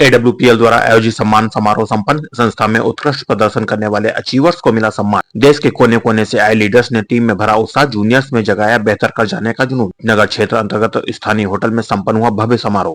AWPL द्वारा आयोजित सम्मान समारोह संपन्न। संस्था में उत्कृष्ट प्रदर्शन करने वाले अचीवर्स को मिला सम्मान। देश के कोने कोने से आए लीडर्स ने टीम में भरा उत्साह, जूनियर्स में जगाया बेहतर कर जाने का जुनून। नगर क्षेत्र अंतर्गत स्थानीय होटल में संपन्न हुआ भव्य समारोह।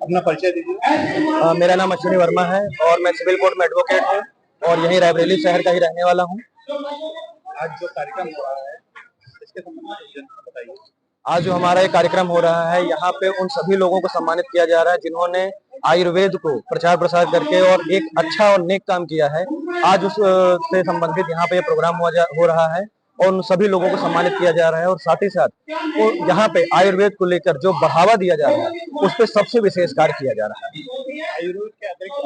अपना परिचय दीजिए। मेरा नाम अश्विनी वर्मा है और मैं सिविल कोर्ट में एडवोकेट हूँ और यहीं रायबरेली शहर का ही रहने वाला हूँ। आज जो कार्यक्रम हो रहा है इसके संबंध में बताइए। आज जो हमारा एक कार्यक्रम हो रहा है, यहाँ पे उन सभी लोगों को सम्मानित किया जा रहा है जिन्होंने आयुर्वेद को प्रचार प्रसार करके और एक अच्छा और नेक काम किया है। आज उस से संबंधित यहाँ पे ये प्रोग्राम हो रहा है और उन सभी लोगों को सम्मानित किया जा रहा है और साथ ही साथ वो यहाँ पे आयुर्वेद को लेकर जो बढ़ावा दिया जा रहा है उस पर सबसे विशेष कार्य किया जा रहा है। आयुर्वेद के अतिरिक्त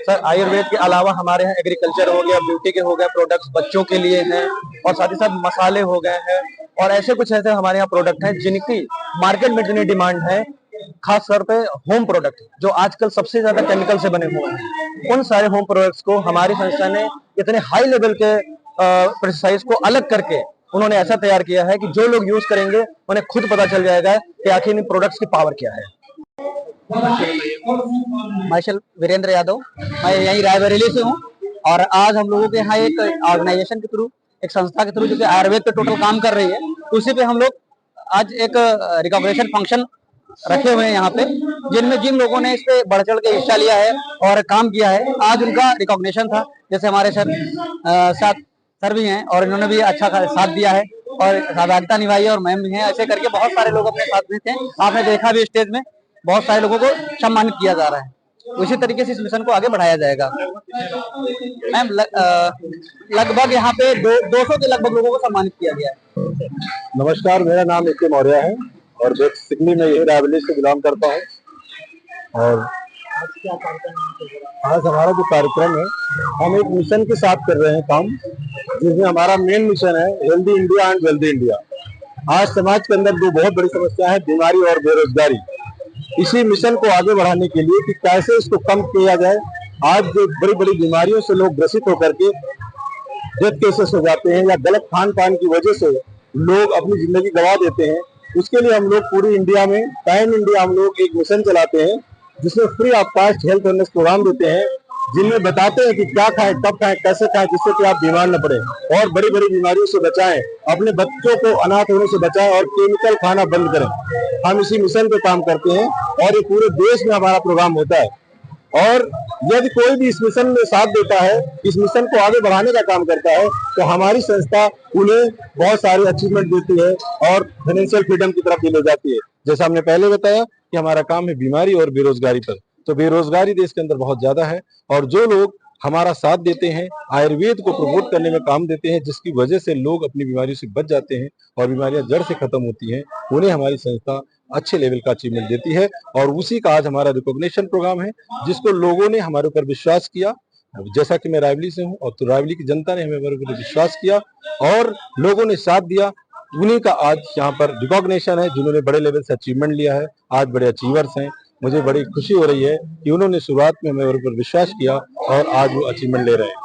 सर, आयुर्वेद के अलावा हमारे यहाँ एग्रीकल्चर हो गया, ब्यूटी के हो गए प्रोडक्ट्स बच्चों के लिए हैं और साथ ही साथ मसाले हो गए हैं और ऐसे कुछ ऐसे हमारे यहाँ प्रोडक्ट हैं जिनकी मार्केट में इतनी डिमांड है, खास तौर पे होम प्रोडक्ट जो आजकल सबसे ज्यादा केमिकल से बने हुए हैं। उन सारे होम प्रोडक्ट्स को हमारी संस्था ने इतने हाई लेवल के प्रिसाइज को अलग करके उन्होंने ऐसा तैयार किया है कि जो लोग यूज करेंगे उन्हें खुद पता चल जाएगा कि आखिर इन प्रोडक्ट्स की पावर क्या है। मार्शल वीरेंद्र यादव, मैं यहीं रायबरेली से हूँ और आज हम लोगों के यहाँ एक ऑर्गेनाइजेशन के थ्रू, एक संस्था के थ्रू जो कि आयुर्वेद पे टोटल काम कर रही है, उसी पे हम लोग आज एक रिकॉग्निशन फंक्शन रखे हुए हैं यहाँ पे, जिनमें जिन लोगों ने इस पे बढ़ चढ़ के हिस्सा लिया है और काम किया है, आज उनका रिकॉग्निशन था। जैसे हमारे सर भी हैं और इन्होंने भी अच्छा साथ दिया है और सहभागिता निभाई है और मैम भी हैं। ऐसे करके बहुत सारे लोग अपने साथ में थे। आपने देखा भी स्टेज में बहुत सारे लोगों को सम्मानित किया जा रहा है। उसी तरीके से इस मिशन को आगे बढ़ाया जाएगा। मैम लगभग यहाँ पे 200 के लगभग लोगों को सम्मानित किया गया है। नमस्कार, मेरा नाम नित्य मौर्य है और बेसिकली मैं यही रायबरेली से बिलोंग करता हूँ। और आज हमारा जो कार्यक्रम है, हम एक मिशन के साथ कर रहे हैं काम, जिसमें हमारा मेन मिशन है healthy India and wealthy India. आज समाज के अंदर दो बहुत बड़ी समस्या है, बीमारी और बेरोजगारी। इसी मिशन को आगे बढ़ाने के लिए कि कैसे इसको कम किया जाए। आज जो बड़ी बड़ी बीमारियों से लोग ग्रसित होकर के डेथ केसेस हो जाते हैं या गलत खान पान की वजह से लोग अपनी जिंदगी गंवा देते हैं, उसके लिए हम लोग पूरी इंडिया में पैन इंडिया हम लोग एक मिशन चलाते हैं, जिसमें free of cost health wellness program देते हैं, जिनमें बताते हैं कि क्या खाएं, कब खाएं, कैसे खाएं, जिससे कि आप बीमार न पड़े और बड़ी बड़ी बीमारियों से बचाएं, अपने बच्चों को अनाथ होने से बचाएं और केमिकल खाना बंद करें। हम इसी मिशन पे काम करते हैं और ये पूरे देश में हमारा प्रोग्राम होता है। और यदि कोई भी इस मिशन में साथ देता है, इस मिशन को आगे बढ़ाने का काम करता है, तो हमारी संस्था उन्हें बहुत सारी अचीवमेंट देती है और फाइनेंशियल फ्रीडम की तरफ भी ले जाती है। जैसा हमने पहले बताया कि हमारा काम है बीमारी और बेरोजगारी पर, तो बेरोजगारी देश के अंदर बहुत ज्यादा है और जो लोग हमारा साथ देते हैं, आयुर्वेद को प्रमोट करने में काम देते हैं, जिसकी वजह से लोग अपनी बीमारियों से बच जाते हैं और बीमारियां जड़ से खत्म होती हैं, उन्हें हमारी संस्था अच्छे लेवल का अचीवमेंट देती है। और उसी का आज हमारा रिकॉग्निशन प्रोग्राम है, जिसको लोगों ने हमारे ऊपर विश्वास किया। जैसा कि मैं रायबरेली से हूँ और तो रायबरेली की जनता ने हमारे ऊपर विश्वास किया और लोगों ने साथ दिया, उन्हीं का आज यहाँ पर रिकॉग्निशन है, जिन्होंने बड़े लेवल से अचीवमेंट लिया है, आज बड़े अचीवर्स हैं। मुझे बड़ी खुशी हो रही है कि उन्होंने शुरुआत में मेरे ऊपर विश्वास किया और आज वो अचीवमेंट ले रहे हैं।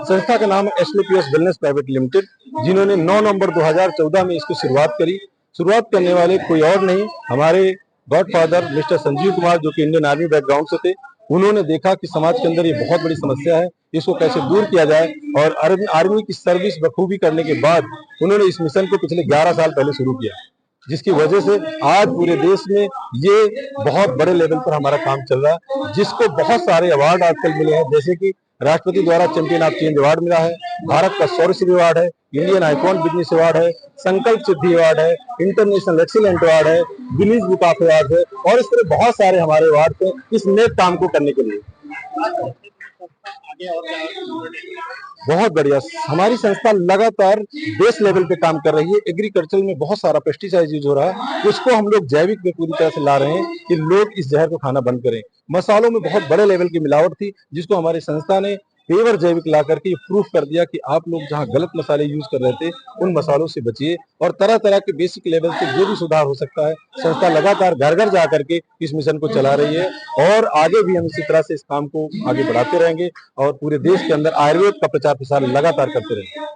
संस्था का नाम है SLPS वेलनेस प्राइवेट लिमिटेड, जिन्होंने 9 नवंबर 2014 में इसकी शुरुआत करी। शुरुआत करने वाले कोई और नहीं, हमारे गॉडफादर मिस्टर संजीव कुमार, जो कि इंडियन आर्मी बैकग्राउंड से थे। उन्होंने देखा कि समाज के अंदर ये बहुत बड़ी समस्या है, इसको कैसे दूर किया जाए, और आर्मी की सर्विस बखूबी करने के बाद उन्होंने इस मिशन को पिछले 11 साल पहले शुरू किया। जिसकी वजह से आज पूरे देश में ये बहुत बड़े लेवल पर हमारा काम चल रहा है, जिसको बहुत सारे अवार्ड आजकल मिले हैं, जैसे कि राष्ट्रपति द्वारा चैंपियन ऑफ चेंज अवार्ड मिला है, भारत का शौर्य अवार्ड है, इंडियन आइकॉन बिजनेस अवार्ड है, संकल्प सिद्धि अवार्ड है, इंटरनेशनल एक्सीलेंट अवार्ड है, गिनीज बुक ऑफ अवार्ड है, और इस तरह बहुत सारे हमारे अवार्ड थे इस नेक काम को करने के लिए। बहुत बढ़िया, हमारी संस्था लगातार देश लेवल पे काम कर रही है। एग्रीकल्चर में बहुत सारा पेस्टिसाइड यूज हो रहा है, उसको हम लोग जैविक में पूरी तरह से ला रहे हैं कि लोग इस जहर को खाना बंद करें। मसालों में बहुत बड़े लेवल की मिलावट थी, जिसको हमारी संस्था ने पेवर जैविक ला करके प्रूफ कर दिया कि आप लोग जहां गलत मसाले यूज कर रहे थे उन मसालों से बचिए, और तरह तरह के बेसिक लेवल से जो भी सुधार हो सकता है संस्था लगातार घर घर जा करके इस मिशन को चला रही है, और आगे भी हम इसी तरह से इस काम को आगे बढ़ाते रहेंगे और पूरे देश के अंदर आयुर्वेद का प्रचार प्रसार लगातार करते रहेंगे।